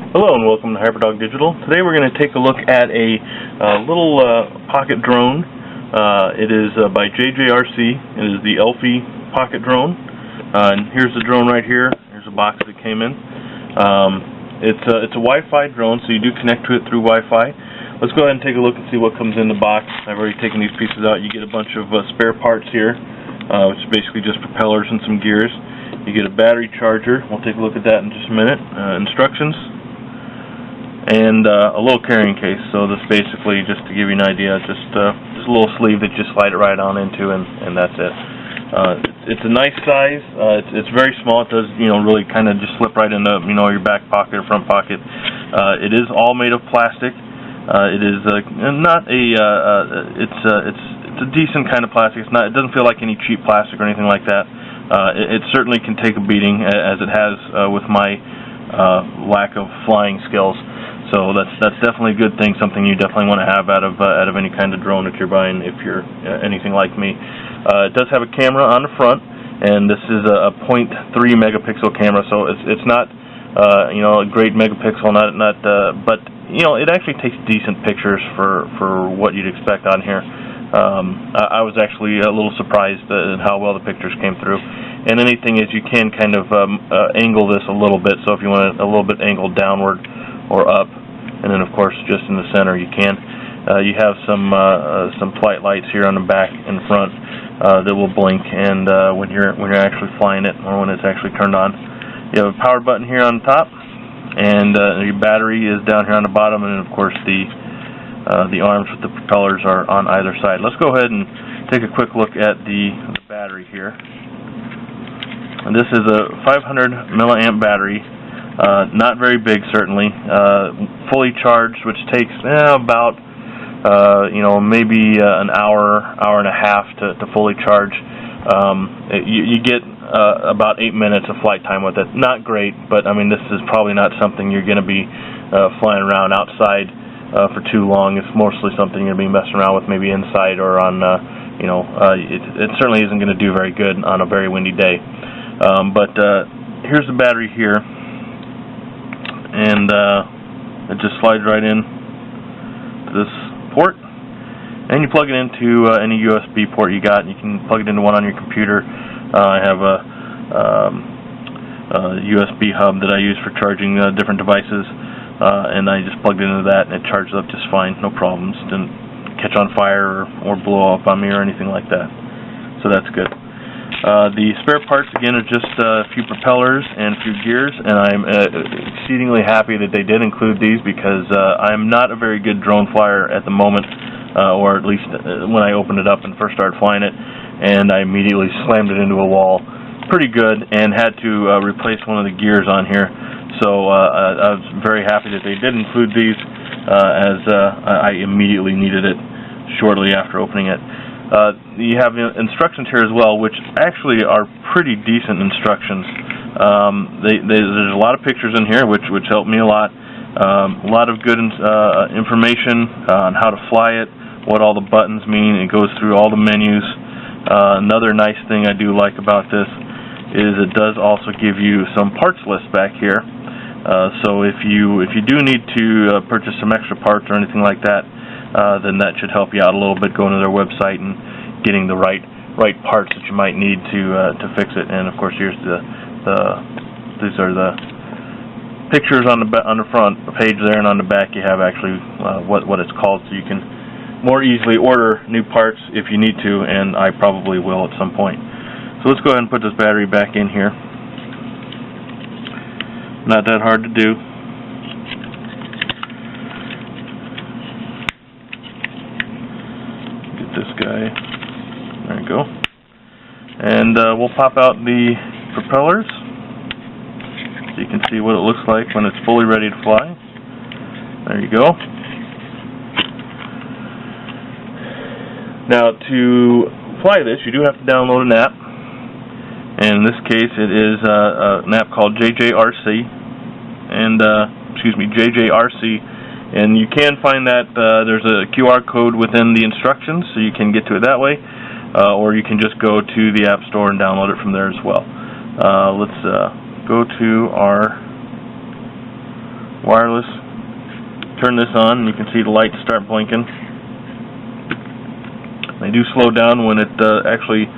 Hello and welcome to Hyperdog Digital. Today we're going to take a look at a little pocket drone. It is by JJRC. It is the LHI pocket drone. And here's the drone right here. Here's a box that came in. It's a Wi-Fi drone, so you do connect to it through Wi-Fi. Let's go ahead and take a look and see what comes in the box. I've already taken these pieces out. You get a bunch of spare parts here, which is basically just propellers and some gears. You get a battery charger. We'll take a look at that in just a minute. Instructions. And a little carrying case. So this basically, just to give you an idea, just a little sleeve that you just slide it right on into, and that's it. It's a nice size. It's very small. It does, really kind of just slip right into, your back pocket or front pocket. It is all made of plastic. It is not a. It's a decent kind of plastic. It doesn't feel like any cheap plastic or anything like that. It certainly can take a beating, as it has with my lack of flying skills. So that's definitely a good thing, something you definitely want to have out of any kind of drone that you're buying if you're anything like me. It does have a camera on the front, and this is a 0.3 megapixel camera, so it's not a great megapixel, but it actually takes decent pictures for what you'd expect on here. I was actually a little surprised at how well the pictures came through. And anything is, you can kind of angle this a little bit, so if you want it a little bit angled downward or up, and then of course just in the center you can. You have some flight lights here on the back and front that will blink, and when you're actually flying it or when it's actually turned on. You have a power button here on the top, and your battery is down here on the bottom, and then of course the arms with the propellers are on either side. Let's go ahead and take a quick look at the battery here. And this is a 500 milliamp battery. Not very big, certainly. Fully charged, which takes about maybe an hour and a half to fully charge. You get about 8 minutes of flight time with it. Not great, but I mean, this is probably not something you're going to be flying around outside for too long. It's mostly something you're going to be messing around with, maybe inside or on. It certainly isn't going to do very good on a very windy day. But here's the battery here. And it just slides right in to this port, and you plug it into any USB port you got. You can plug it into one on your computer. I have a USB hub that I use for charging different devices, and I just plugged it into that, and it charges up just fine, no problems. Didn't catch on fire or blow up on me or anything like that, so that's good. The spare parts, again, are just a few propellers and a few gears, and I'm exceedingly happy that they did include these, because I'm not a very good drone flyer at the moment, or at least when I opened it up and first started flying it, and I immediately slammed it into a wall pretty good and had to replace one of the gears on here. So I was very happy that they did include these, as I immediately needed it shortly after opening it. You have instructions here as well, which actually are pretty decent instructions. There's a lot of pictures in here, which helped me a lot. A lot of good information on how to fly it, what all the buttons mean. It goes through all the menus. Another nice thing I do like about this is it does also give you some parts list back here. So if you do need to purchase some extra parts or anything like that, then that should help you out a little bit, going to their website and getting the right parts that you might need to fix it. And of course, here's these are the pictures on the front page there, and on the back you have actually what it's called, so you can more easily order new parts if you need to, and I probably will at some point. So let's go ahead and put this battery back in here. Not that hard to do. This guy, there you go, and we'll pop out the propellers so you can see what it looks like when it's fully ready to fly. There you go. Now, to fly this, you do have to download an app, and in this case it is an app called JJRC, and JJRC. And you can find that there's a QR code within the instructions, so you can get to it that way, or you can just go to the App Store and download it from there as well. Let's go to our wireless. Turn this on and you can see the lights start blinking. They do slow down when it actually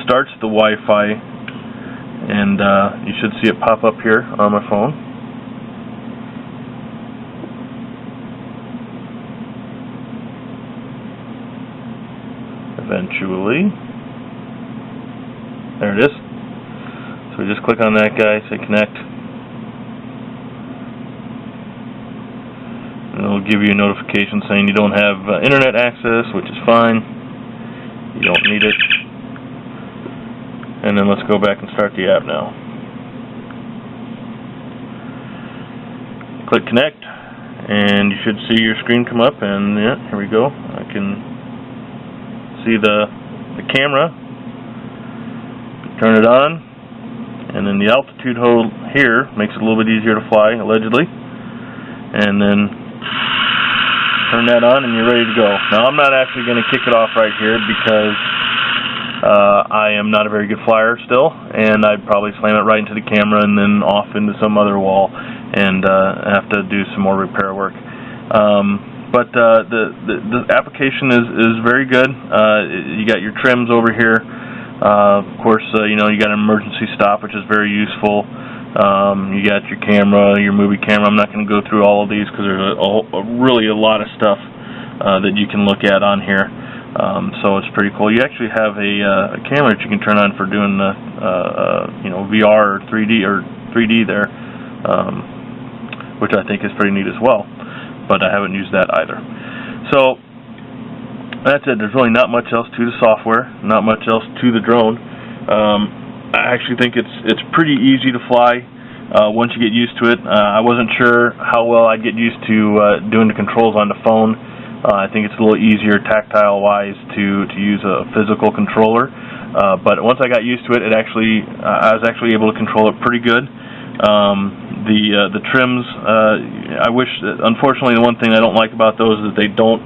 starts the Wi-Fi, and you should see it pop up here on my phone. Eventually. There it is. So we just click on that guy, say connect. And it'll give you a notification saying you don't have internet access, which is fine. You don't need it. And then let's go back and start the app now. Click connect, and you should see your screen come up, and yeah, here we go. I can see the camera. Turn it on, and then the altitude hold here makes it a little bit easier to fly, allegedly. And then turn that on and you're ready to go. Now I'm not actually going to kick it off right here because I am not a very good flyer still, and I'd probably slam it right into the camera and then off into some other wall and have to do some more repair work. But the application is very good. You got your trims over here. Of course, you know, you got an emergency stop, which is very useful. You got your camera, your movie camera. I'm not going to go through all of these because there's really a lot of stuff that you can look at on here. So it's pretty cool. You actually have a camera that you can turn on for doing you know, VR or 3D there, which I think is pretty neat as well. But I haven't used that either. So that's it. There's really not much else to the software, not much else to the drone. I actually think it's pretty easy to fly once you get used to it. I wasn't sure how well I'd get used to doing the controls on the phone. I think it's a little easier tactile-wise to use a physical controller. But once I got used to it, I was actually able to control it pretty good. The trims, I wish, unfortunately, the one thing I don't like about those is that they don't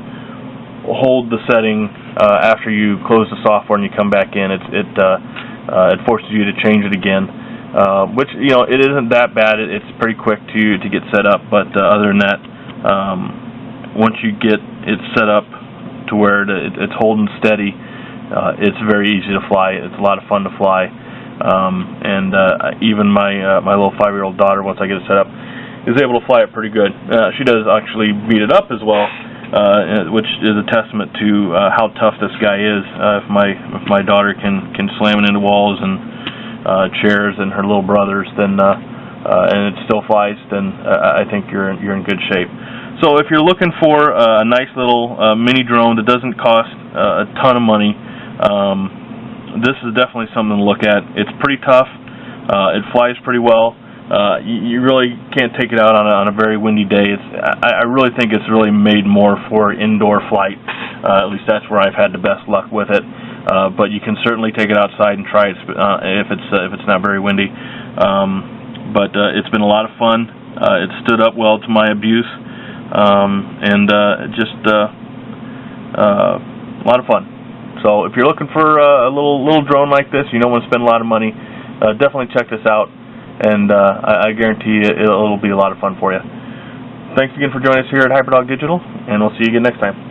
hold the setting after you close the software and you come back in. It forces you to change it again, which, you know, it isn't that bad. It's pretty quick to get set up, but other than that, once you get it set up to where it's holding steady, it's very easy to fly. It's a lot of fun to fly, and even my little 5-year-old daughter, once I get it set up, is able to fly it pretty good. She does actually beat it up as well, which is a testament to how tough this guy is. If my daughter can slam it into walls and chairs and her little brothers, then and it still flies, then I think you're in good shape. So if you're looking for a nice little mini drone that doesn't cost a ton of money, this is definitely something to look at. It's pretty tough. It flies pretty well. You really can't take it out on a very windy day. I really think it's really made more for indoor flight. At least that's where I've had the best luck with it. But you can certainly take it outside and try it if it's not very windy. But it's been a lot of fun. It stood up well to my abuse, and just a lot of fun. So if you're looking for a little drone like this, you don't want to spend a lot of money, definitely check this out. And I guarantee you it'll be a lot of fun for you. Thanks again for joining us here at HyperDog Digital, and we'll see you again next time.